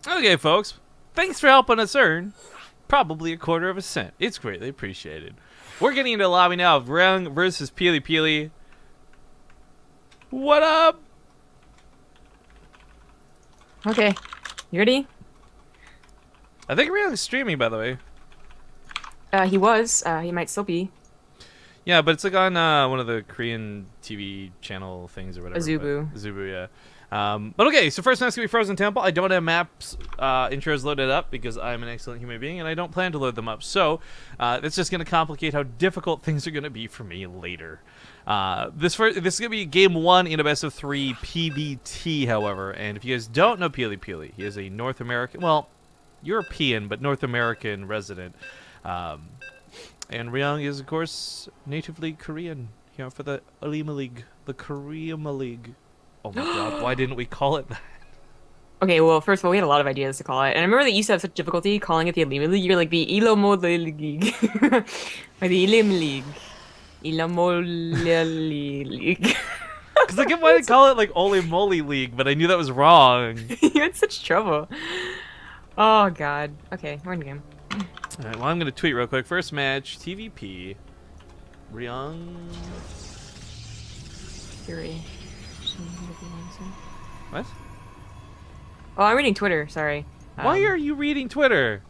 Okay, folks. Thanks for helping us earn probably a quarter of a cent. It's greatly appreciated. We're getting into the lobby now of Ryung versus PiLiPiLi. What up? Okay, you ready? I think Ryung's streaming, by the way. He was. He might still be. Yeah, but it's like on one of the Korean TV channel things or whatever. Azubu. Zubu, yeah. But okay, so first match's gonna be Frozen Temple. I don't have maps intros loaded up because I'm an excellent human being and I don't plan to load them up. So it's just gonna complicate how difficult things are gonna be for me later. This is gonna be game 1 in a best of 3 PBT, however. And if you guys don't know PiLiPiLi, he is a North American, well, European but North American resident. And Ryung is, of course, natively Korean here for the OlimoLeague, the OlimoLeague. Oh my god, why didn't we call it that? Okay, well, first of all, we had a lot of ideas to call it, and I remember that you used to have such difficulty calling it the OlimoLeague. You're like the OlimoLeague, or the OlimoLeague, OlimoLeague. Because I kept wanting to call it like OlimoLeague League, but I knew that was wrong. You had such trouble. Oh god. Okay, we're in the game. Alright, well, I'm going to tweet real quick. First match, TvP. Ryung. Fury. What? Oh, I'm reading Twitter. Sorry. Why are you reading Twitter?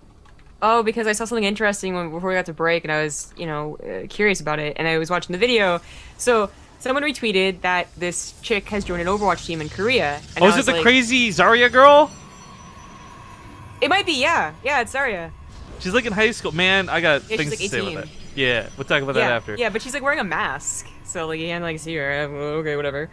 Oh, because I saw something interesting before we got to break, and I was, curious about it, and I was watching the video. So someone retweeted that this chick has joined an Overwatch team in Korea. And Oh, I is it was the like, crazy Zarya girl? It might be, yeah. Yeah, it's Zarya. She's like in high school. Man, I got Yeah, things she's to like say 18. with that. Yeah, we'll talk about that after. Yeah, but she's like wearing a mask, so like you can't like see her. Okay, whatever.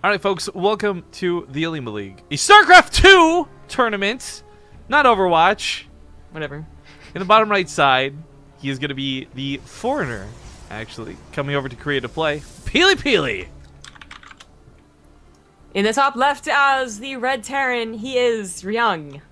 All right, folks, welcome to the OlimoLeague, a StarCraft 2 tournament, not Overwatch. Whatever. In the bottom right side, he is going to be the foreigner, actually, coming over to Korea to play PiLiPiLi. In the top left as the Red Terran, he is Ryung.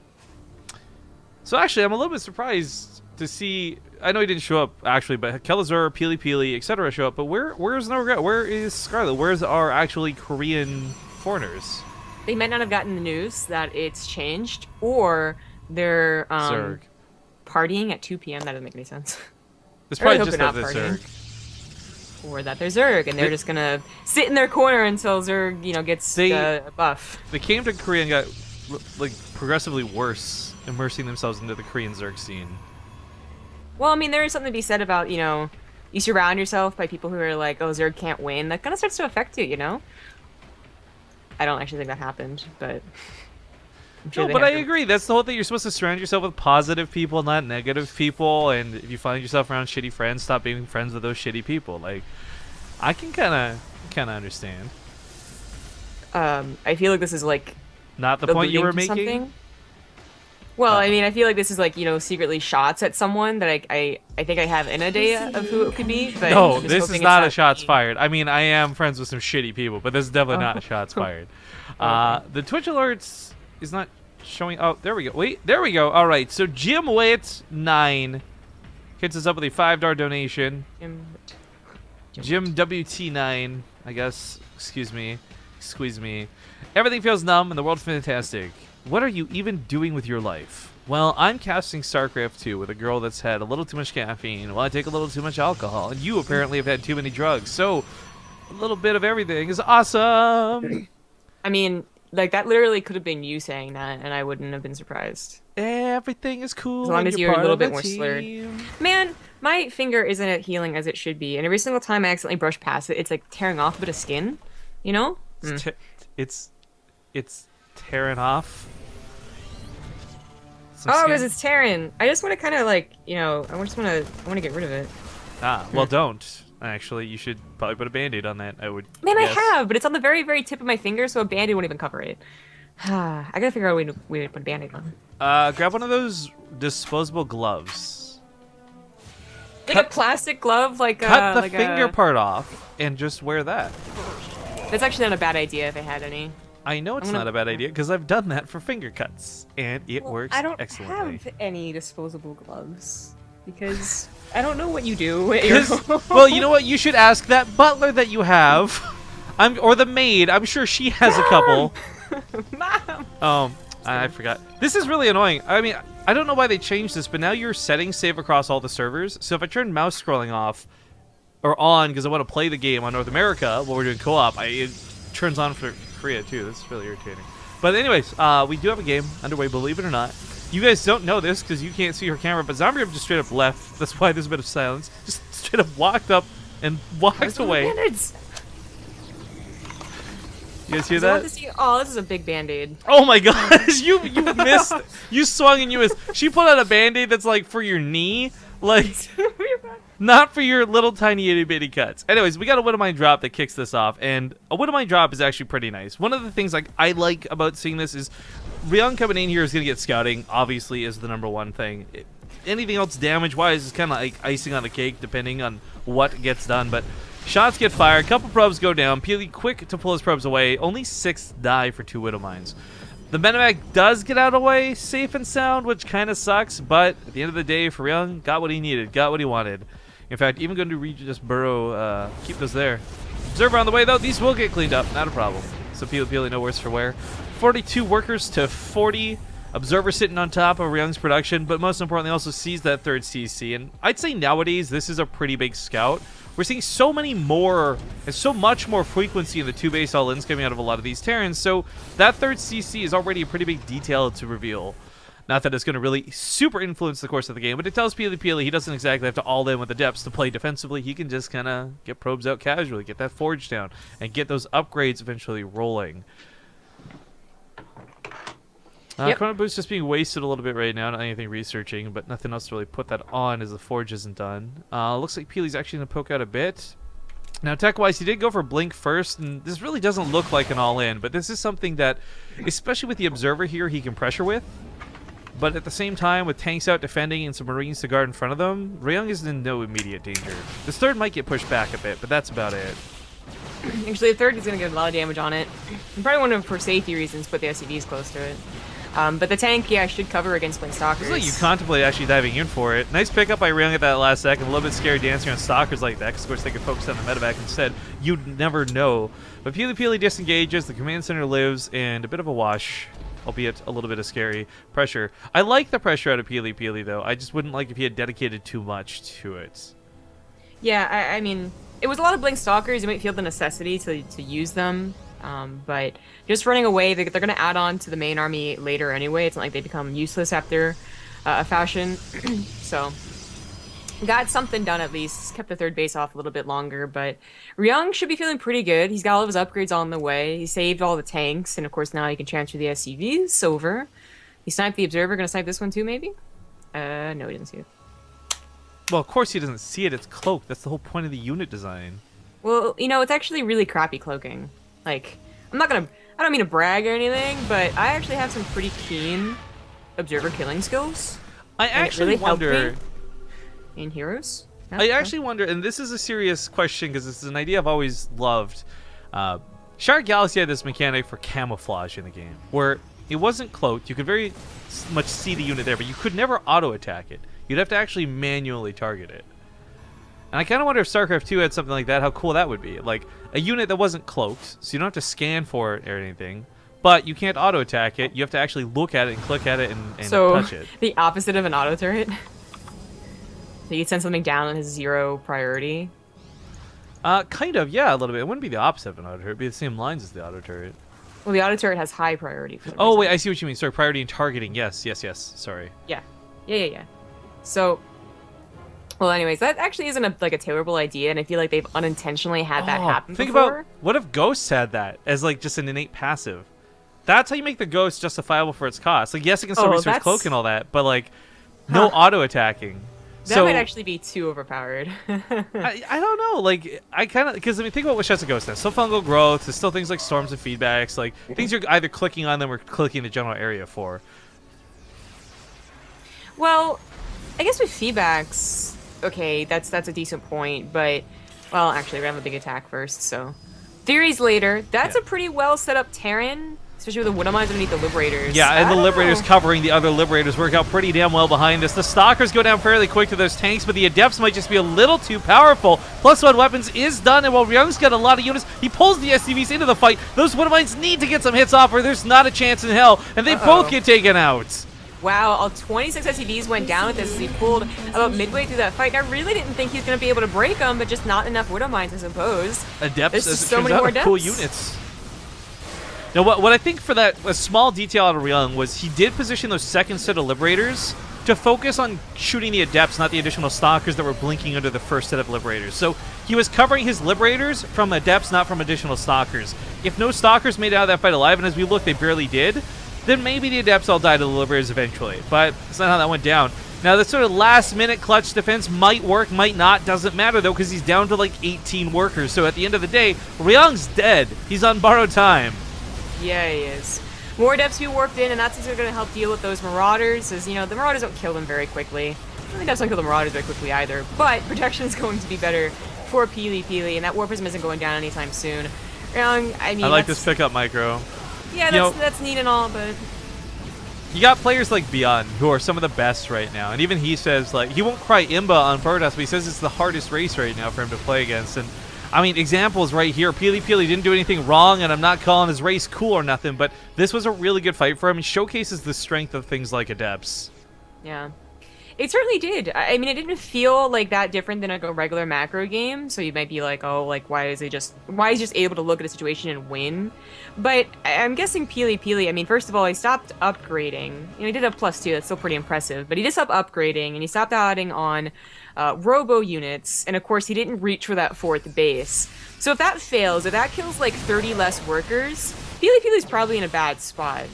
So actually, I'm a little bit surprised to see. I know he didn't show up actually, but Kelazur, PiLiPiLi, etc. show up. But where's Norga? Where is Scarlet? Where's our actually Korean foreigners? They might not have gotten the news that it's changed, or they're Zerg. partying at 2 p.m. That doesn't make any sense. It's I really probably hope just they're that not they're partying. Zerg. Or that they're Zerg, and they're just gonna sit in their corner until Zerg, gets a buff. They came to Korea and got like progressively worse, immersing themselves into the Korean Zerg scene. Well, I mean, there is something to be said about, you surround yourself by people who are like, oh, Zerg can't win. That kind of starts to affect you, I don't actually think that happened, but I'm sure No, they but I have. agree. That's the whole thing. You're supposed to surround yourself with positive people, not negative people. And if you find yourself around shitty friends, stop being friends with those shitty people. Like, I can kind of understand. I feel like this is like Not the point you were alluding to making. something. Well, I mean, I feel like this is like, secretly shots at someone that I think I have an idea of who it could be. But No, I'm just this hoping is it's not a shots me. fired. I mean, I am friends with some shitty people, but this is definitely not shots fired. Okay. The Twitch alerts is not showing. Oh, there we go. Wait, there we go. All right. So Jim Witt 9 hits us up with a $5 donation. Jim WT9, I guess. Excuse me. Squeeze me. Everything feels numb and the world's fantastic. What are you even doing with your life? Well, I'm casting StarCraft 2 with a girl that's had a little too much caffeine while I take a little too much alcohol. And you apparently have had too many drugs. So, a little bit of everything is awesome. I mean, like, that literally could have been you saying that, and I wouldn't have been surprised. Everything is cool. As long when as you're a part little of bit more slurred. team. Man, my finger isn't at healing as it should be, and every single time I accidentally brush past it, it's like tearing off a bit of skin, It's tearing off. Oh, because it's tearing. I just want to kind of like, I want to get rid of it. Well, don't. Actually, you should probably put a band-aid on that, I would Man, guess. I have, but it's on the very, very tip of my finger, so a band-aid won't even cover it. I gotta figure out a way to put a band-aid on. Grab one of those disposable gloves. Like a plastic glove, like Cut the like finger part off and just wear that. That's actually not a bad idea if I had any. I know it's I'm gonna- not a bad idea because I've done that for finger cuts and it works I don't excellently. have any disposable gloves because I don't know what you do at your 'Cause- well, you know what? You should ask that butler that you have, or the maid. I'm sure she has a couple. Mom! I forgot. This is really annoying. I mean, I don't know why they changed this, but now your settings save across all the servers. So if I turn mouse scrolling off or on because I want to play the game on North America while we're doing co-op, it turns on for Korea too. This is really irritating. But anyways, we do have a game underway, believe it or not. You guys don't know this because you can't see her camera, but Zombie just straight up left. That's why there's a bit of silence. Just straight up walked up and walked away. You guys hear that? Oh, this is a big band-aid. Oh my gosh, you missed. You swung and you missed. She put out a band-aid that's like for your knee, like not for your little tiny itty bitty cuts. Anyways, we got a What Am I drop that kicks this off, and a What Am I drop is actually pretty nice. One of the things like I like about seeing this is Ryung coming in here is gonna get scouting. Obviously, is the #1 thing. Anything else damage-wise is kind of like icing on the cake, depending on what gets done, but. Shots get fired, a couple probes go down, PiLiPiLi quick to pull his probes away, only 6 die for 2 Widow Mines. The medevac does get out of the way, safe and sound, which kind of sucks, but at the end of the day, for Ryung, got what he needed, got what he wanted. In fact, even going to Regis Burrow, keep those there. Observer on the way though, these will get cleaned up, not a problem. So PiLiPiLi no worse for wear. 42 workers to 40. Observer sitting on top of Ryung's production, but most importantly also sees that 3rd CC. And I'd say nowadays this is a pretty big scout. We're seeing so many more and so much more frequency in the 2 base all-ins coming out of a lot of these Terrans, so that 3rd CC is already a pretty big detail to reveal. Not that it's going to really super influence the course of the game, but it tells PiLiPiLi he doesn't exactly have to all-in with the depths to play defensively. He can just kind of get probes out casually, get that forge down, and get those upgrades eventually rolling. Chrono Boost just being wasted a little bit right now, not anything researching, but nothing else to really put that on as the forge isn't done. Looks like PiLiPiLi's actually going to poke out a bit. Now, tech-wise, he did go for Blink first, and this really doesn't look like an all-in, but this is something that, especially with the Observer here, he can pressure with. But at the same time, with tanks out defending and some Marines to guard in front of them, Ryung is in no immediate danger. This 3rd might get pushed back a bit, but that's about it. Actually, the 3rd is going to get a lot of damage on it. I probably want to, for safety reasons, put the SCVs close to it. But the tank, yeah, should cover against Blink Stalkers. Looks like you contemplate actually diving in for it. Nice pickup by Ryung at that last second. A little bit scary dancing on Stalkers like that, because of course they could focus on the medevac instead. You'd never know. But PiLiPiLi disengages, the command center lives, and a bit of a wash, albeit a little bit of scary pressure. I like the pressure out of PiLiPiLi, though. I just wouldn't like if he had dedicated too much to it. Yeah, I mean, it was a lot of Blink Stalkers. You might feel the necessity to use them. But just running away, they're going to add on to the main army later anyway. It's not like they become useless after a fashion. So, got something done at least. Kept the 3rd base off a little bit longer, but Ryung should be feeling pretty good. He's got all of his upgrades on the way. He saved all the tanks, and of course now he can transfer the SCVs over. He sniped the Observer. Going to snipe this one too, maybe? No, he didn't see it. Well, of course he doesn't see it. It's cloaked. That's the whole point of the unit design. Well, you know, it's actually really crappy cloaking. Like, I don't mean to brag or anything, but I actually have some pretty keen Observer killing skills. I actually really wonder... in Heroes? Yeah, I actually wonder, and this is a serious question because this is an idea I've always loved. Shark Galaxy had this mechanic for camouflage in the game, where it wasn't cloaked. You could very much see the unit there, but you could never auto-attack it. You'd have to actually manually target it. And I kind of wonder if StarCraft 2 had something like that, how cool that would be. Like, a unit that wasn't cloaked, so you don't have to scan for it or anything, but you can't auto-attack it. You have to actually look at it and click at it and touch it. So, the opposite of an auto-turret? So you'd send something down on his 0 priority? Kind of, yeah, a little bit. It wouldn't be the opposite of an auto-turret. It'd be the same lines as the auto-turret. Well, the auto-turret has high priority. For oh, wait, I see what you mean. Sorry, priority and targeting. Yes, sorry. Yeah. So... Well, anyways, that actually isn't a terrible idea, and I feel like they've unintentionally had that happen think before. About, what if Ghosts had that as, like, just an innate passive? That's how you make the Ghost justifiable for its cost. Like, yes, it can still research cloak and all that, but, like, no auto-attacking. That might actually be too overpowered. I don't know. Like, I kind of... Because, I mean, think about what shots of Ghost has. Still fungal growth. There's still things like storms and feedbacks. Like, things you're either clicking on them or clicking the general area for. Well, I guess with feedbacks... Okay, that's a decent point, but... Well, actually, we're going to have a big attack first, so... Theories later. That's a pretty well set up Terran, especially with the Wood Mines underneath the Liberators. Yeah, and the Liberators know. covering the other Liberators work out pretty damn well behind us. The Stalkers go down fairly quick to those tanks, but the Adepts might just be a little too powerful. +1 weapons is done, and while Ryung's got a lot of units, he pulls the SCVs into the fight. Those Wood Mines need to get some hits off, or there's not a chance in hell, and they both get taken out. Wow, all 26 SCVs went down with this as he pulled about midway through that fight. And I really didn't think he was going to be able to break them, but just not enough Widow Mines, I suppose. Adepts, as it so turns many out, more are Adepts. cool units. Now, what I think for that, a small detail out of Ryung was he did position those second set of Liberators to focus on shooting the Adepts, not the additional Stalkers that were blinking under the first set of Liberators. So he was covering his Liberators from Adepts, not from additional Stalkers. If no Stalkers made it out of that fight alive, and as we look, they barely did, then maybe the Adepts all died to the Liberators eventually. But that's not how that went down. Now, this sort of last-minute clutch defense might work, might not. Doesn't matter, though, because he's down to like 18 workers. So at the end of the day, Ryung's dead. He's on borrowed time. Yeah, he is. More Adepts be warped in, and that's what's going to help deal with those Marauders, as, you know, the Marauders don't kill them very quickly. The Adepts don't kill the Marauders very quickly either, but protection is going to be better for PiLiPiLi, and that Warpism isn't going down anytime soon. Ryung, I mean, I like this pickup, Micro. Yeah, that's neat and all, but... You got players like Beyond, who are some of the best right now, and even he says, like, he won't cry Imba on Protoss, but he says it's the hardest race right now for him to play against, and I mean, examples right here. PiLiPiLi didn't do anything wrong, and I'm not calling his race cool or nothing, but this was a really good fight for him. He showcases the strength of things like Adepts. Yeah. It certainly did. I mean, it didn't feel like that different than like a regular macro game, so you might be like, oh, like, why is he just able to look at a situation and win? But I'm guessing PiLiPiLi, I mean, first of all, he stopped upgrading. You know, he did a +2, that's still pretty impressive, but he did stop upgrading, and he stopped adding on robo units, and of course, he didn't reach for that 4th base. So if that fails, if that kills like 30 less workers, PiLiPiLi's probably in a bad spot.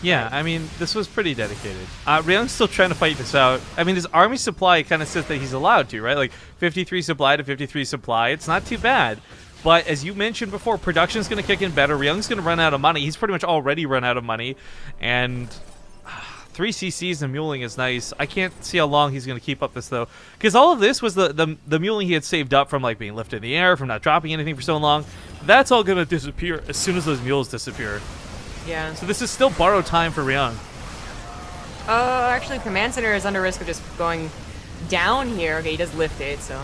Yeah, I mean, this was pretty dedicated. Ryung's still trying to fight this out. I mean, his army supply kind of says that he's allowed to, right? Like, 53 supply to 53 supply. It's not too bad. But as you mentioned before, production's going to kick in better. Ryung's going to run out of money. He's pretty much already run out of money. And 3 CCs and muling is nice. I can't see how long he's going to keep up this, though. Because all of this was the muling he had saved up from, like, being lifted in the air, from not dropping anything for so long. That's all going to disappear as soon as those mules disappear. Yeah. So this is still borrowed time for Ryung. Actually, Command Center is under risk of just going down here. Okay, he does lift it, so...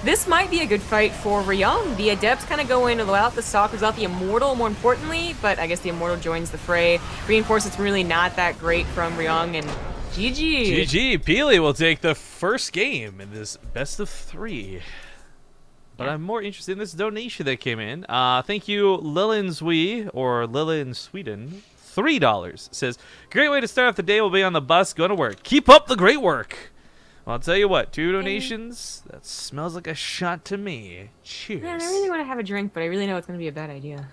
This might be a good fight for Ryung. The Adepts kind of go in without the Stalkers, without the Immortal, more importantly, but I guess the Immortal joins the fray. Reinforcement's really not that great from Ryung, and GG. GG. Pili will take the first game in this best of 3. But I'm more interested in this donation that came in. Thank you, Lilinswee, or Lilin Sweden. $3 says, great way to start off the day. We'll be on the bus going to work. Keep up the great work. Well, I'll tell you what, 2 donations, that smells like a shot to me. Cheers. Man, I really want to have a drink, but I really know it's going to be a bad idea.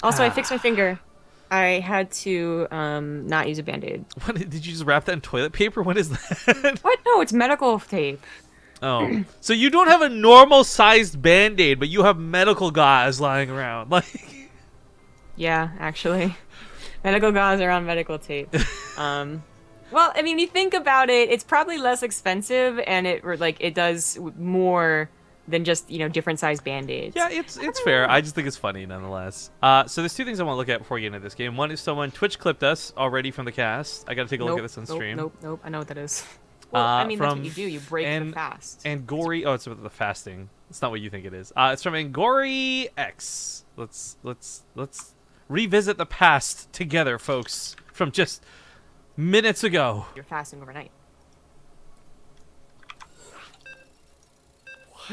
Also, I fixed my finger. I had to not use a Band-Aid. What, did you just wrap that in toilet paper? What is that? What? No, it's medical tape. Oh. So you don't have a normal-sized Band-Aid, but you have medical gauze lying around. Like. Yeah, actually. Medical gauze are on medical tape. Well, I mean, you think about it, it's probably less expensive, and it does more than just, you know, different size Band-Aids. Yeah, it's fair. I just think it's funny nonetheless. So there's 2 things I want to look at before we get into this game. One is someone Twitch clipped us already from the cast. I got to take a look at this on stream. Nope. I know what that is. Well, I mean, that's what you do. You break the fast. And Gory. Oh, it's about the fasting. It's not what you think it is. It's from Angori X. Let's revisit the past together, folks, from just minutes ago. You're fasting overnight.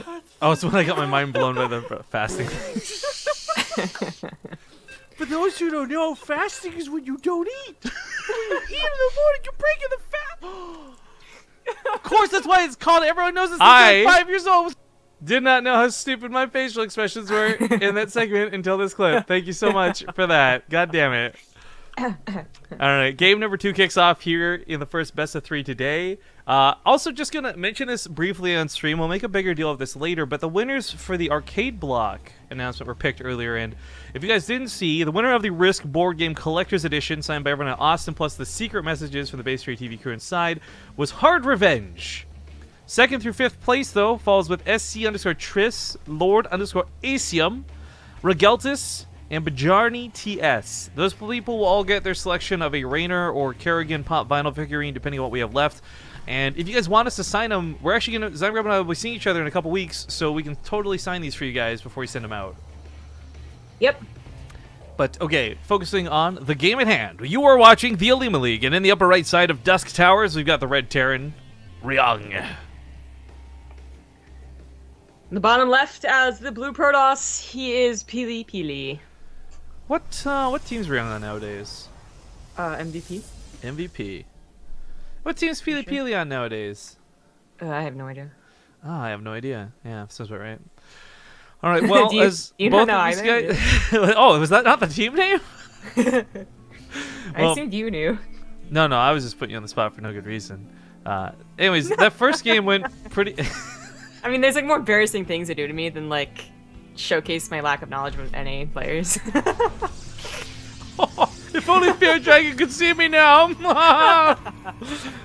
What? Oh, it's when I got my mind blown by the fasting. For those who don't know, fasting is when you don't eat. When you eat in the morning, you're breaking the fast. Of course, that's why it's called. Everyone knows this. I'm 5 years old. Did not know how stupid my facial expressions were in that segment until this clip. Thank you so much for that. God damn it. All right, game number 2 kicks off here in the first best of 3 today. Also, just going to mention this briefly on stream. We'll make a bigger deal of this later, but the winners for the arcade block announcement were picked earlier, and if you guys didn't see, the winner of the Risk board game collector's edition, signed by everyone at Austin, plus the secret messages from the BaseTradeTV crew inside, was Hard Revenge. 2nd through 5th place, though, falls with SC_Tris, Lord_Asium, Regeltis and Bajarni TS. Those people will all get their selection of a Rainer or Kerrigan pop vinyl figurine, depending on what we have left. And if you guys want us to sign them, we're actually going to... Zygrab and I will be seeing each other in a couple weeks, so we can totally sign these for you guys before we send them out. Yep. But, okay, focusing on the game at hand. You are watching the OlimoLeague, and in the upper right side of Dusk Towers, we've got the Red Terran, Ryung. The bottom left as the blue Protoss, he is PiLiPiLi. What team's Ryung on nowadays? MVP. MVP. What team's PiLiPiLi on nowadays? I have no idea. Oh, I have no idea. Yeah, sounds about right. All right, well, do you both don't know of these either? guys... Oh, was that not the team name? I Well, assumed you knew. No, I was just putting you on the spot for no good reason. Anyways, that first game went pretty... I mean, there's like more embarrassing things to do to me than like showcase my lack of knowledge of NA players. If only Fear Dragon could see me now. All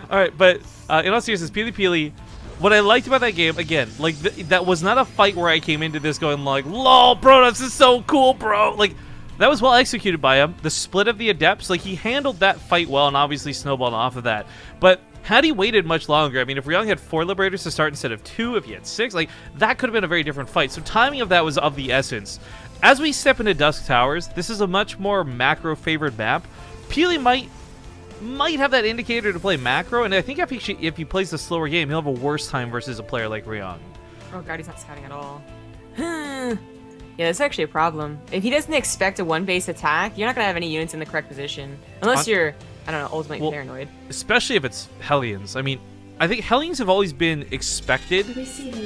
right, but in all seriousness, PiLiPiLi, what I liked about that game, again, like that was not a fight where I came into this going like, "Lol, bro, this is so cool, bro." Like that was well executed by him. The split of the adepts, like he handled that fight well, and obviously snowballed off of that. But had he waited much longer, I mean, if Ryung had 4 Liberators to start instead of 2, if he had 6, like that could have been a very different fight. So timing of that was of the essence. As we step into Dusk Towers, this is a much more macro-favored map. PiLi might have that indicator to play macro, and I think if he plays the slower game, he'll have a worse time versus a player like Ryung. Oh god, he's not scouting at all. Yeah, that's actually a problem. If he doesn't expect a one-base attack, you're not going to have any units in the correct position. Unless you're, I don't know, ultimately paranoid. Especially if it's Hellions. I mean, I think Hellions have always been expected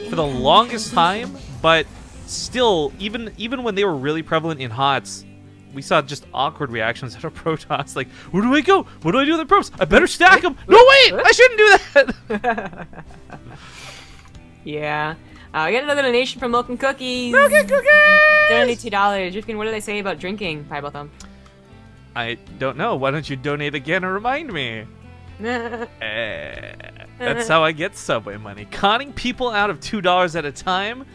for the longest time, but still, even when they were really prevalent in HOTS, we saw just awkward reactions out of Protoss. Like, where do I go? What do I do with the probes? I better stack them. No, wait! I shouldn't do that! Yeah. I got another donation from Milk and Cookies. Milk and Cookies! Donate $2. Rifkin, what did they say about drinking? Pie both them. I don't know. Why don't you donate again and remind me? That's how I get Subway money. Conning people out of $2 at a time.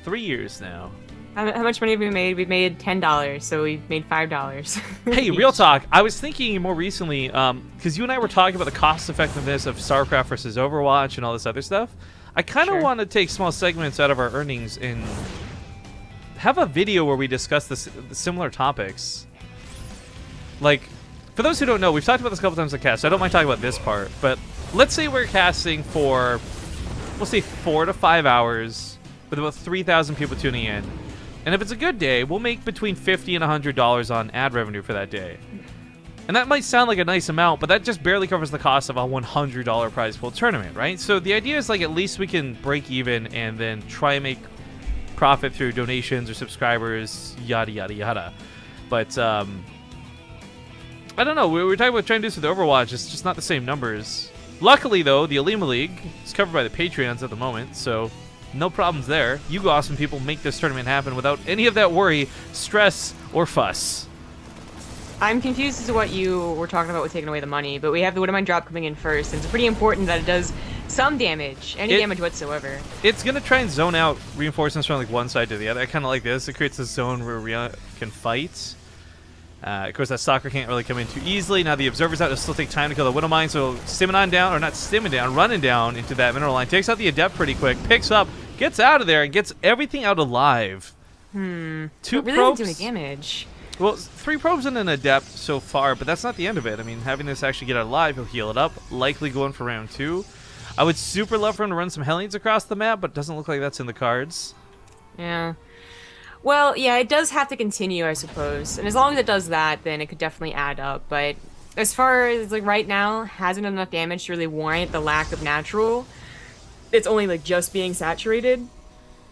3 years now. How much money have we made? We've made $10, so we've made $5. Hey, real talk. I was thinking more recently, because you and I were talking about the cost effectiveness of StarCraft versus Overwatch and all this other stuff. I kind of want to take small segments out of our earnings and have a video where we discuss the similar topics. Like, for those who don't know, we've talked about this a couple times on cast, so I don't mind talking about this part. But let's say we're casting for, we'll say 4 to 5 hours with about 3,000 people tuning in. And if it's a good day, we'll make between $50 and $100 on ad revenue for that day. And that might sound like a nice amount, but that just barely covers the cost of a $100 prize pool tournament, right? So the idea is like at least we can break even and then try and make profit through donations or subscribers, yada, yada, yada. But, I don't know. We were talking about trying to do this with Overwatch. It's just not the same numbers. Luckily, though, the OlimoLeague is covered by the Patreons at the moment, so no problems there. You awesome people make this tournament happen without any of that worry, stress, or fuss. I'm confused as to what you were talking about with taking away the money, but we have the Widowmine drop coming in first, and it's pretty important that it does some damage, any damage whatsoever. It's going to try and zone out reinforcements from like one side to the other. I kind of like this. It creates a zone where we can fight. Of course, that stalker can't really come in too easily. Now the observer's out. It'll still take time to kill the Widowmine, so stimming on down, or not stimming down, running down into that mineral line. Takes out the adept pretty quick, picks up, gets out of there, and gets everything out alive. 2 probes. Really doing damage. Well, 3 probes and an adept so far, but that's not the end of it. I mean, having this actually get out alive, he'll heal it up, likely going for round 2. I would super love for him to run some Hellions across the map, but it doesn't look like that's in the cards. Yeah. Well, yeah, it does have to continue, I suppose. And as long as it does that, then it could definitely add up. But as far as, like, right now, hasn't done enough damage to really warrant the lack of natural. It's only, like, just being saturated.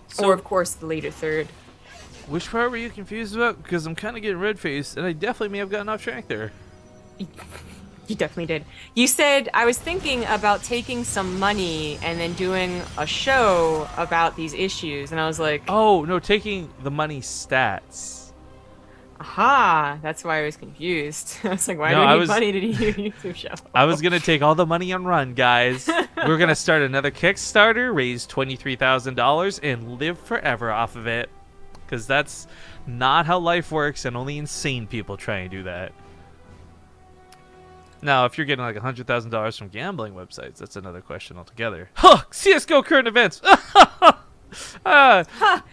So, or, of course, the later third. Which part were you confused about? Because I'm kind of getting red-faced, and I definitely may have gotten off track there. You definitely did. You said, I was thinking about taking some money and then doing a show about these issues, and I was like... Oh, no, taking the money stats. Aha! That's why I was confused. I was like, why do we need money to do a YouTube show? I was going to take all the money and run, guys. We're going to start another Kickstarter, raise $23,000, and live forever off of it. because that's not how life works, and only insane people try and do that. Now, if you're getting like $100,000 from gambling websites, that's another question altogether. Huh! CS:GO current events. Ha ha.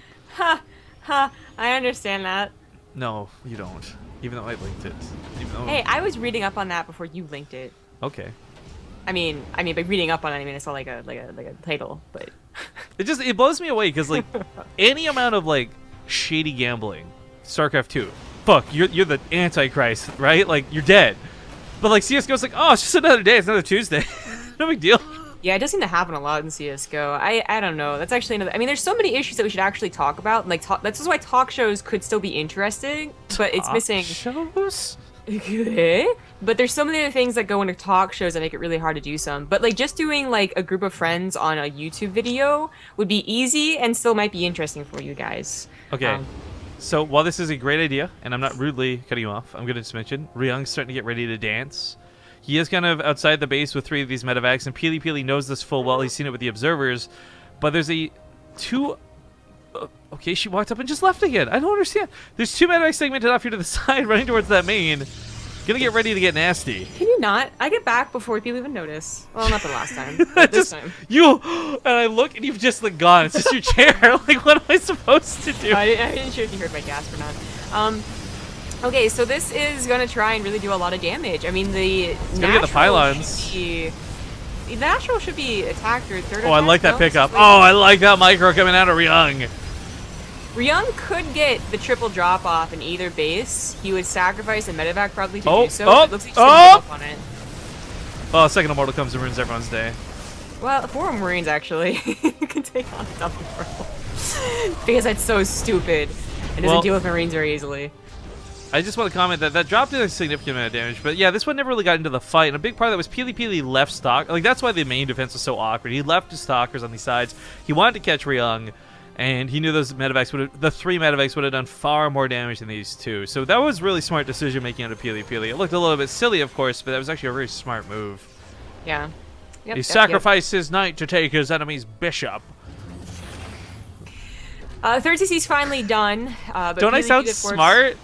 I understand that. No, you don't. Even though I linked it. Even though... Hey, I was reading up on that before you linked it. Okay. I mean, by reading up on it, I mean it's not like a title, but It blows me away because like any amount of like shady gambling, StarCraft 2, fuck, you're the Antichrist, right? Like you're dead. But like CS:GO's like, oh, it's just another day, it's another Tuesday, no big deal. yeah, it does seem to happen a lot in CS:GO. I don't know. That's actually another. I mean, there's so many issues that we should actually talk about. Like, that's just why talk shows could still be interesting, but it's missing. Shows? Okay. But there's so many other things that go into talk shows that make it really hard to do some. But like just doing like a group of friends on a YouTube video would be easy and still might be interesting for you guys. Okay. So while this is a great idea, and I'm not rudely cutting you off, I'm going to just mention Ryung's starting to get ready to dance. He is kind of outside the base with 3 of these medevacs, and PiLiPiLi knows this full well. He's seen it with the observers. But there's okay, she walked up and just left again. I don't understand. There's 2 medevacs segmented off here to the side, running towards that main. Gonna get ready to get nasty. Can you not? I get back before people even notice. Well, not the last time, but this time. And I look and you've just like gone. It's just your chair. Like, what am I supposed to do? I didn't sure if you heard my gasp or not. Okay, so this is gonna try and really do a lot of damage. I mean, the gonna get the pylons. The natural should be attacked or third. Oh, I like that pickup. Oh, I like that micro coming out of Ryung. Ryung could get the triple drop off in either base. He would sacrifice a medevac probably to do so. It looks like he's gonna give up on it. Oh, second immortal comes and ruins everyone's day. Well, 4 Marines actually can take on a double immortal because that's so stupid. It doesn't deal with Marines very easily. I just want to comment that drop did a significant amount of damage, but yeah, this one never really got into the fight, and a big part of that was PiLiPiLi left stock. Like, that's why the main defense was so awkward. He left his stalkers on these sides. He wanted to catch Ryung, and he knew those medevacs the 3 medevacs would have done far more damage than these 2. So that was really smart decision making out of PiLiPiLi. It looked a little bit silly, of course, but that was actually a very smart move. Yeah. Yep, he sacrificed his knight to take his enemy's bishop. Third CC's finally done. But Don't I sound smart?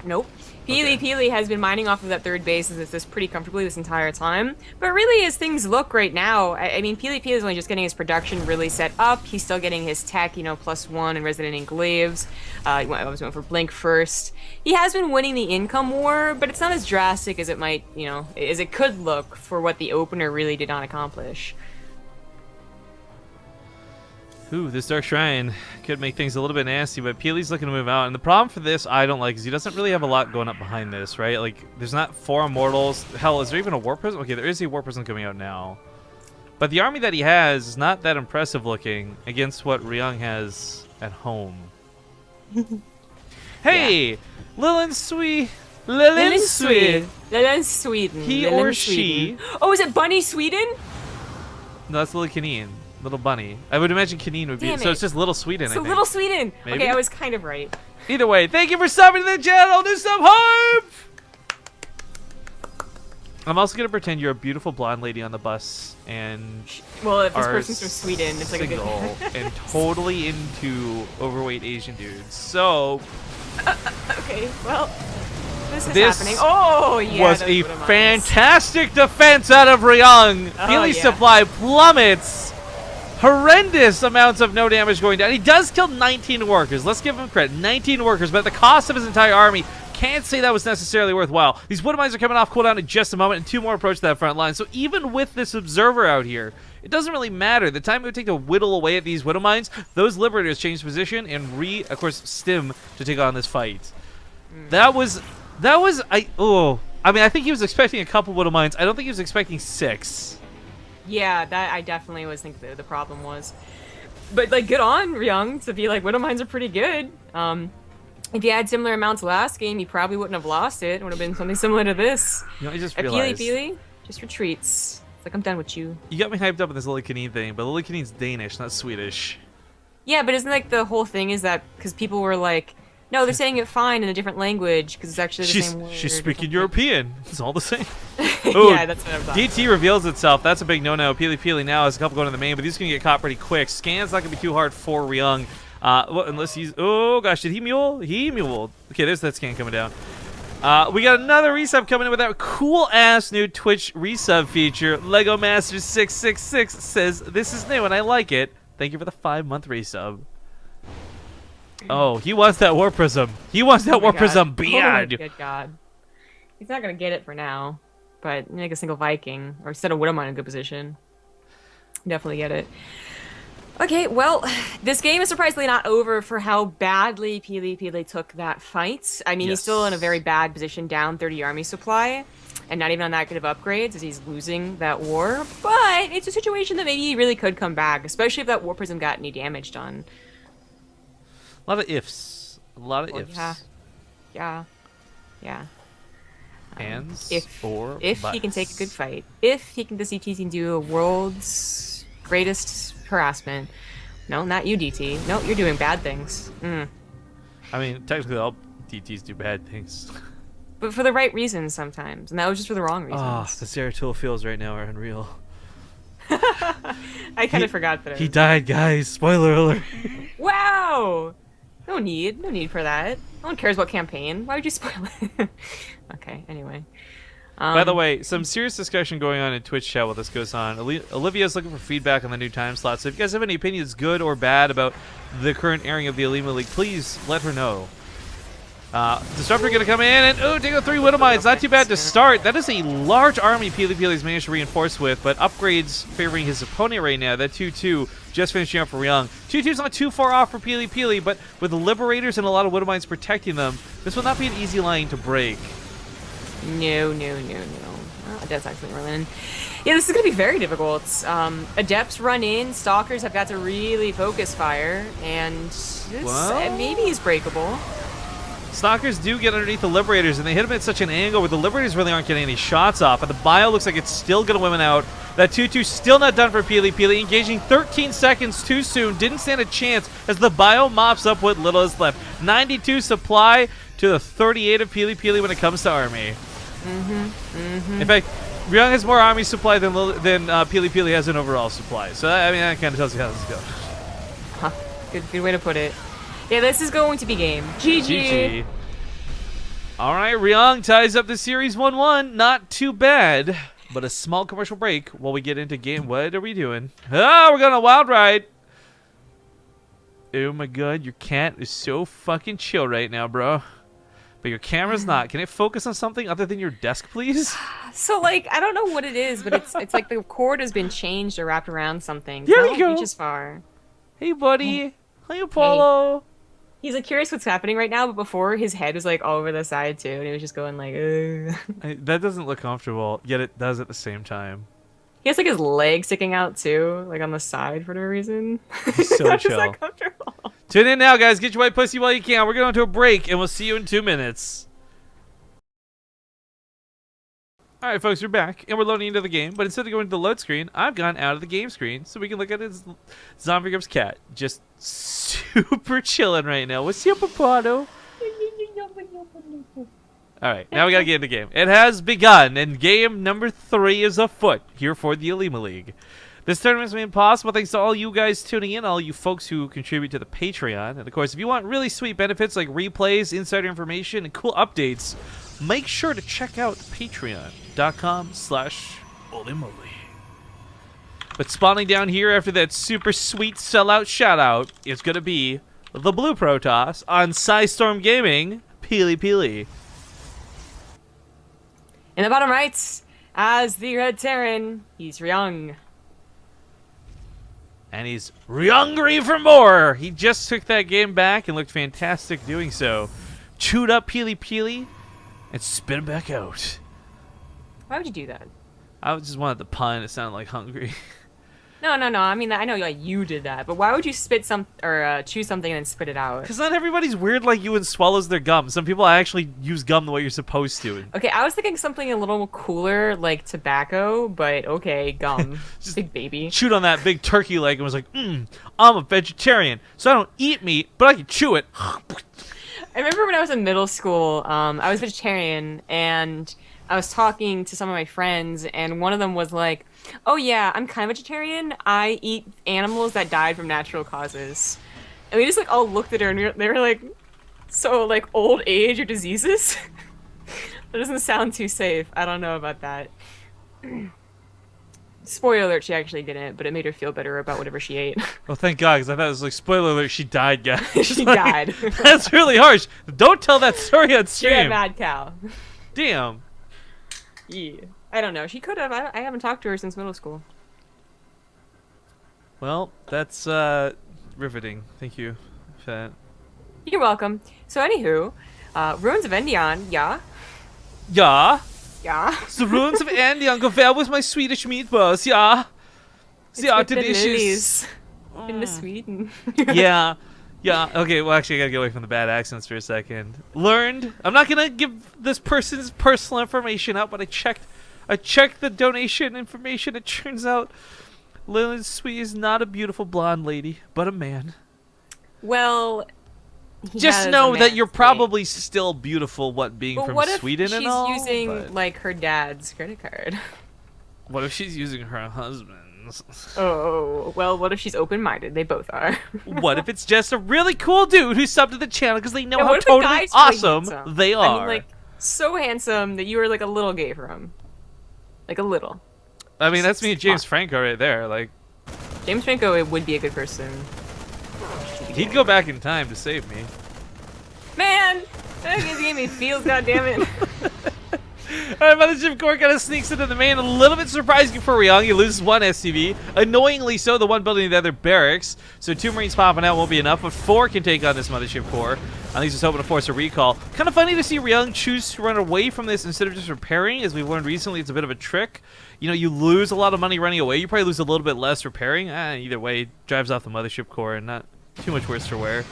Nope. PiLiPiLi has been mining off of that third base as this pretty comfortably this entire time. But really, as things look right now, I mean, PiLiPiLi is only just getting his production really set up. He's still getting his tech, you know, +1 and Resident Ink Glaives. He was going for Blink first. He has been winning the income war, but it's not as drastic as it might, you know, as it could look for what the opener really did not accomplish. Ooh, this Dark Shrine could make things a little bit nasty, but PiLi's looking to move out. And the problem for this I don't like is he doesn't really have a lot going up behind this, right? Like, there's not 4 Immortals. Hell, is there even a War Prison? Okay, there is a War Prison coming out now. But the army that he has is not that impressive looking against what Ryung has at home. Hey! Yeah. Lilin Sweden. He or she. Oh, is it Bunny Sweden? No, that's Lily Kaneen. Little bunny. I would imagine Kaneen would be. So it's just Little Sweden, I think. Little Sweden. Maybe? Okay, I was kind of right. Either way, thank you for subbing to the channel. Do some hype! I'm also going to pretend you're a beautiful blonde lady on the bus and well, if this person's from Sweden, it's like a good and totally into overweight Asian dudes. So okay, well, this is happening. Oh, yeah. Was a fantastic defense out of Ryung. PiLi's supply plummets. Horrendous amounts of no damage going down. He does kill 19 workers. Let's give him credit. 19 workers, but at the cost of his entire army. Can't say that was necessarily worthwhile. These wood mines are coming off cooldown in just a moment, and 2 more approach that front line. So even with this observer out here, it doesn't really matter. The time it would take to whittle away at these widow mines, those liberators change position and of course, stim to take on this fight. I mean, I think he was expecting a couple widow mines. I don't think he was expecting 6. Yeah, that I definitely was thinking the problem was. But, like, good on Ryung to be like, widow mines are pretty good. If you had similar amounts last game, you probably wouldn't have lost it. It would have been something similar to this. You know, I just realized. PiLiPiLi just retreats. It's like, I'm done with you. You got me hyped up with this Lily Kaneen thing, but Lily Kaneen's Danish, not Swedish. Yeah, but isn't like the whole thing is that because people were like, no, they're saying it fine in a different language because it's actually the same word. She's speaking European. It's all the same. Yeah, that's what I'm talking DT reveals itself. That's a big no-no. PiLiPiLi now has a couple going to the main, but he's going to get caught pretty quick. Scan's not going to be too hard for Ryung. Well, unless he's... Oh, gosh, did he mule? He muled. Okay, there's that scan coming down. We got another resub coming in with that cool-ass new Twitch resub feature. Lego Master 666 says, this is new and I like it. Thank you for the 5-month resub. Oh, he wants that War Prism. He wants that War Prism bad. Oh, good God. He's not going to get it for now. But make a single Viking. Or set a Widowmine in a good position. Definitely get it. Okay, well, this game is surprisingly not over for how badly PiLiPiLi took that fight. I mean, he's still in a very bad position, down 30 army supply, and not even on that good of upgrades as he's losing that war. But it's a situation that maybe he really could come back, especially if that War Prism got any damage done. A lot of ifs. A lot of ifs. Yeah. Hands If butts. he can take a good fight. If he can, the CT can do a world's greatest harassment. No, not you, DT. No, you're doing bad things. I mean, technically all DTs do bad things. But for the right reasons sometimes. And that was just for the wrong reasons. Ah, the Zeratul feels right now are unreal. I kind of forgot that. He died, guys. Spoiler alert. Wow! No need for that. No one cares about campaign. Why would you spoil it? Okay, anyway. By the way, some serious discussion going on in Twitch chat while this goes on. Olivia's looking for feedback on the new time slot, so if you guys have any opinions, good or bad, about the current airing of the OlimoLeague, please let her know. Disruptor gonna come in and take out 3 Widowmines. Not too bad to start. That is a large army PiLiPiLi's managed to reinforce with, but upgrades favoring his opponent right now. That 2-2 just finishing up for Ryung. 2-2's not too far off for PiLiPiLi, but with the Liberators and a lot of Widowmines protecting them, this will not be an easy line to break. No. Oh, that's actually running. Yeah, this is going to be very difficult. Adepts run in, Stalkers have got to really focus fire, and this maybe is breakable. Stalkers do get underneath the Liberators, and they hit them at such an angle where the Liberators really aren't getting any shots off, and the bio looks like it's still going to win out. That 2-2 still not done for PiLiPiLi, engaging 13 seconds too soon, didn't stand a chance as the bio mops up what little is left. 92 supply to the 38 of PiLiPiLi when it comes to army. In fact, Ryung has more army supply than PiLiPiLi has an overall supply. So, I mean, that kind of tells you how this goes. Huh. Good way to put it. Yeah, this is going to be game. GG. All right, Ryung ties up the series 1-1. Not too bad, but a small commercial break while we get into game. What are we doing? Ah, we're going on a wild ride. Oh my god, your cat is so fucking chill right now, bro. But your camera's not. Can it focus on something other than your desk, please? So, like, I don't know what it is, but it's like the cord has been changed or wrapped around something. There you go. Reach as far. Hey, buddy. Hey, Apollo. He's like curious what's happening right now, but before his head was like all over the side too, and he was just going like, ugh. That doesn't look comfortable, yet it does at the same time. He has like his leg sticking out too, like on the side for no reason. He's so chill. Not comfortable. Tune in now, guys. Get your white pussy while you can. We're going to a break, and we'll see you in 2 minutes. All right, folks, we're back, and we're loading into the game. But instead of going to the load screen, I've gone out of the game screen so we can look at his Zombie Grub's cat. Just super chilling right now. What's up, Apollo? All right, now we got to get into the game. It has begun, and game number 3 is afoot here for the OlimoLeague. This tournament's made possible thanks to all you guys tuning in, all you folks who contribute to the Patreon. And, of course, if you want really sweet benefits like replays, insider information, and cool updates, make sure to check out patreon.com/OlimoLeague. But spawning down here after that super sweet sellout shoutout is going to be the Blue Protoss on Psystorm Gaming, PiLiPiLi. In the bottom right, as the Red Terran, he's Ryung. And he's hungry for more. He just took that game back and looked fantastic doing so. Chewed up PiLiPiLi and spit him back out. Why would you do that? I just wanted the pun. It sounded like hungry. No. I mean, I know like you did that, but why would you spit chew something and then spit it out? Because not everybody's weird like you and swallows their gum. Some people actually use gum the way you're supposed to. Okay, I was thinking something a little cooler, like tobacco, but okay, gum. Just big baby. Chewed on that big turkey leg and was like, I'm a vegetarian, so I don't eat meat, but I can chew it. I remember when I was in middle school, I was vegetarian, and I was talking to some of my friends, and one of them was like, oh yeah, I'm kind of vegetarian. I eat animals that died from natural causes. And we just like all looked at her and they were like, so like old age or diseases? That doesn't sound too safe. I don't know about that. Spoiler alert, she actually didn't, but it made her feel better about whatever she ate. Well, thank God, because I thought it was like, spoiler alert, she died, guys. She Like, died. That's really harsh. Don't tell that story on She got stream. mad cow. Damn. Yeah. I don't know. She could have. I haven't talked to her since middle school. Well, that's riveting. Thank you for that. You're welcome. So anywho, Ruins of Endion, yeah? Yeah. Yeah. The ruins of Andion go well with my Swedish meatballs, yeah. They are With the delicious. lilies in the Sweden. Yeah. Yeah, okay, well actually I gotta get away from the bad accents for a second. Learned. I'm not gonna give this person's personal information out, but I checked the donation information. It turns out Lillian Sweet is not a beautiful blonde lady, but a man. Well, he Just has know a that you're man's probably still beautiful, being But from what if Sweden she's and all. using but like her dad's credit card? what if she's using her husband's? Oh, well, what if she's open-minded? They both are. What if it's just a really cool dude who subbed to the channel because they know And how what if the totally guy's really awesome handsome? they are? I mean, like, so handsome that you were like a little gay for him. Like a little. I mean, that's me and James Franco right there. Like, James Franco would be a good person. he'd go back in time to save me. Man! That gave me feels, goddammit. Alright, Mothership Core kind of sneaks into the main. A little bit surprising for Ryung. He loses one SCV. Annoyingly so, the one building the other barracks. So 2 Marines popping out won't be enough, but 4 can take on this Mothership Core. I think he's just hoping to force a recall. Kind of funny to see Ryung choose to run away from this instead of just repairing. As we've learned recently, it's a bit of a trick. You know, you lose a lot of money running away. You probably lose a little bit less repairing. Either way, drives off the Mothership Core and not too much worse for wear.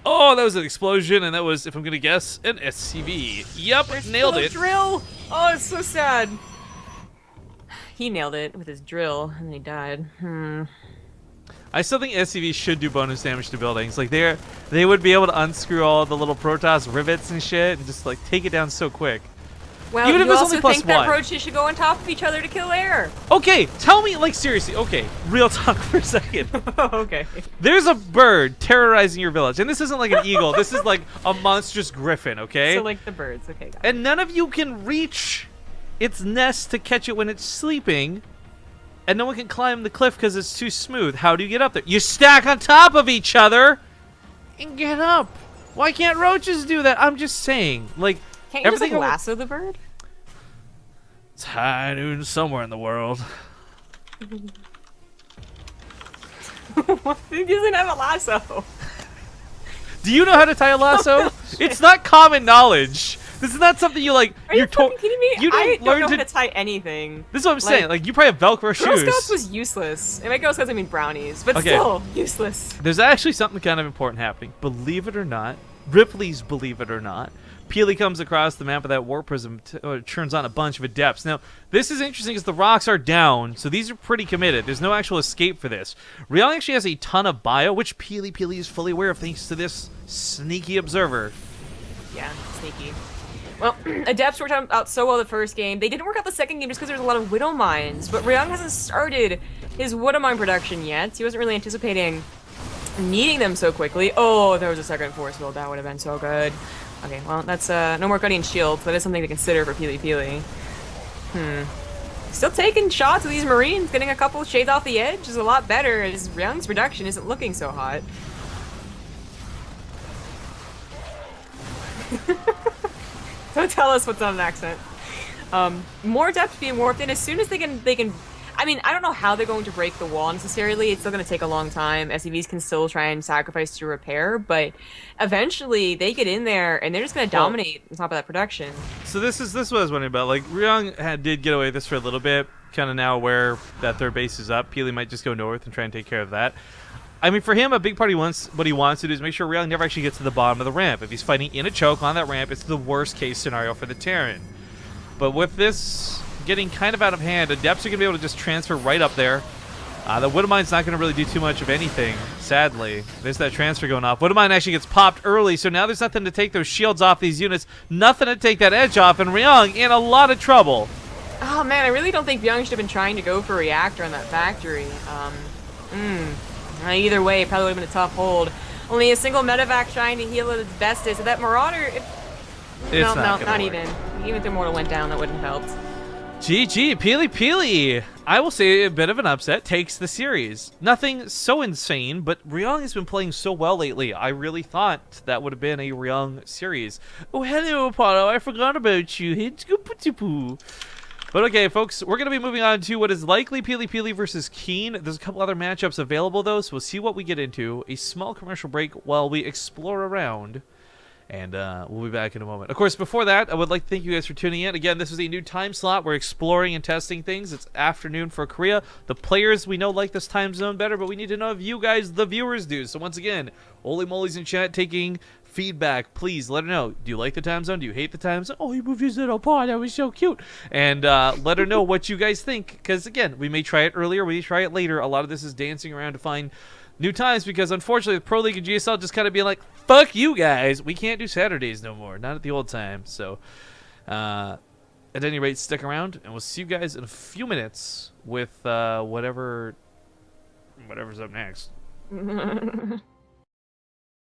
Oh, that was an explosion, and that was, if I'm gonna guess, an SCV. Yep, nailed it. Drill! Oh, it's so sad. He nailed it with his drill, and then he died. I still think SCVs should do bonus damage to buildings. Like, they would be able to unscrew all the little Protoss rivets and shit, and just like take it down so quick. Well, Even if you it's also only plus think that one. roaches should go on top of each other to kill air. Okay, tell me, like, seriously, okay, real talk for a second. Okay. There's a bird terrorizing your village, and this isn't like an eagle. This is like a monstrous griffin, okay? So like the birds, okay. Got it. And none of you can reach its nest to catch it when it's sleeping, and no one can climb the cliff because it's too smooth. How do you get up there? You stack on top of each other and get up. Why can't roaches do that? I'm just saying, like, Can't you just like everything lasso the bird? It's high noon somewhere in the world. He doesn't have a lasso. Do you know how to tie a lasso? It's not common knowledge. This is not something you like. Are you fucking kidding me? You I don't don't know learn how to tie anything. This is what I'm saying. Like, you probably have Velcro Girl shoes. Scouts was useless. And by Girl Scouts I mean brownies, but Okay. still useless. There's actually something kind of important happening. Believe it or not, Ripley's believe it or not. PiLiPiLi comes across the map of that War Prism, turns on a bunch of adepts. Now, this is interesting because the rocks are down, so these are pretty committed. There's no actual escape for this. Ryung actually has a ton of bio, which PiLiPiLi is fully aware of thanks to this sneaky observer. Yeah, sneaky. Well, Adepts worked out so well the first game. They didn't work out the second game just because there was a lot of Widow Mines, but Ryung hasn't started his Widow Mine production yet. He wasn't really anticipating needing them so quickly. Oh, if there was a second force build, that would have been so good. Okay, well, that's no more Guardian Shields. That is something to consider for PiLiPiLi. Still taking shots of these Marines, getting a couple shades off the edge is a lot better, as Ryung's production isn't looking so hot. Don't tell us what's on an accent. More depth being warped in as soon as they can. I mean, I don't know how they're going to break the wall necessarily. It's still going to take a long time. SCVs can still try and sacrifice to repair, but eventually they get in there and they're just going to dominate on top of that production. So this is what I was wondering about. Like, Ryung did get away with this for a little bit, kind of now aware that their base is up. PiLiPiLi might just go north and try and take care of that. I mean, for him, a big part what he wants to do is make sure Ryung never actually gets to the bottom of the ramp. If he's fighting in a choke on that ramp, it's the worst case scenario for the Terran. But with this getting kind of out of hand, Adepts are going to be able to just transfer right up there. The Widow Mine's not going to really do too much of anything, sadly. There's that transfer going off. Widow Mine actually gets popped early, so now there's nothing to take those shields off these units, nothing to take that edge off, and Ryung in a lot of trouble. Oh man, I really don't think Ryung should have been trying to go for a reactor on that factory. Either way, it probably would have been a tough hold. Only a single medevac trying to heal at its bestest. So that Marauder, It's not gonna work. even. Even if the Mortal went down, that wouldn't have helped. GG, PiLiPiLi. I will say a bit of an upset takes the series. Nothing so insane, but Ryung has been playing so well lately. I really thought that would have been a Ryung series. Oh, hello, Apollo. I forgot about you. But okay, folks, we're going to be moving on to what is likely PiLiPiLi versus Keen. There's a couple other matchups available, though, so we'll see what we get into. A small commercial break while we explore around. And we'll be back in a moment. Of course, before that, I would like to thank you guys for tuning in. Again, this is a new time slot. We're exploring and testing things. It's afternoon for Korea. The players we know like this time zone better, but we need to know if you guys, the viewers, do. So once again, OlimoLeague's in chat taking feedback. Please let her know. Do you like the time zone? Do you hate the time zone? Oh, you moved his little paw. That was so cute. And let her know what you guys think. Because, again, we may try it earlier. We may try it later. A lot of this is dancing around to find new times because unfortunately the Pro League and GSL just kind of being like, fuck you guys, we can't do Saturdays no more, not at the old time. So at any rate, stick around and we'll see you guys in a few minutes with whatever's up next.